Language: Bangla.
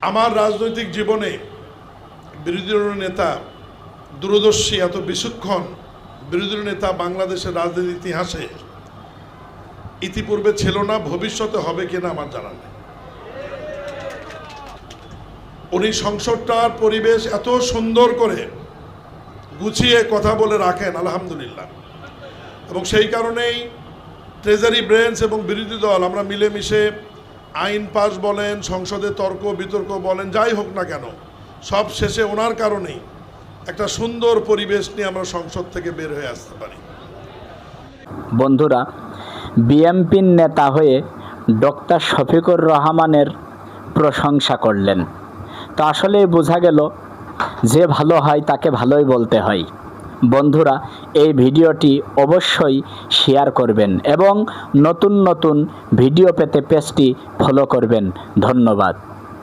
আমার রাজনৈতিক জীবনে বিরোধী নেতা দূরদর্শী এত বিচক্ষণ বিরোধী নেতা বাংলাদেশের রাজনীতির ইতিহাসে ইতিপূর্বে ছিল না, ভবিষ্যতে হবে কিনা আমার জানা নেই। উনি সংসদটার পরিবেশ এত সুন্দর করে গুছিয়ে কথা বলে রাখেন, আলহামদুলিল্লাহ। এবং সেই কারণেই ট্রেজারি ব্রেঞ্চ এবং বিরোধী দল আমরা মিলেমিশে আইন পাস বলেন, সংসদে তর্ক বিতর্ক বলেন, যাই হোক না কেন, সব শেষে ওনার কারণেই একটা সুন্দর পরিবেশ নিয়ে আমরা সংসদ থেকে বের হয়ে আসতে পারি। বন্ধুরা, বিএনপির নেতা হয়ে ডক্টর শফিকুর রহমানের প্রশংসা করলেন। তো আসলেই বোঝা গেল যে ভালো হয় তাকে ভালোই বলতে হয়। বন্ধুরা, এই ভিডিওটি অবশ্যই শেয়ার করবেন এবং নতুন নতুন ভিডিও পেতে পেজটি ফলো করবেন। ধন্যবাদ।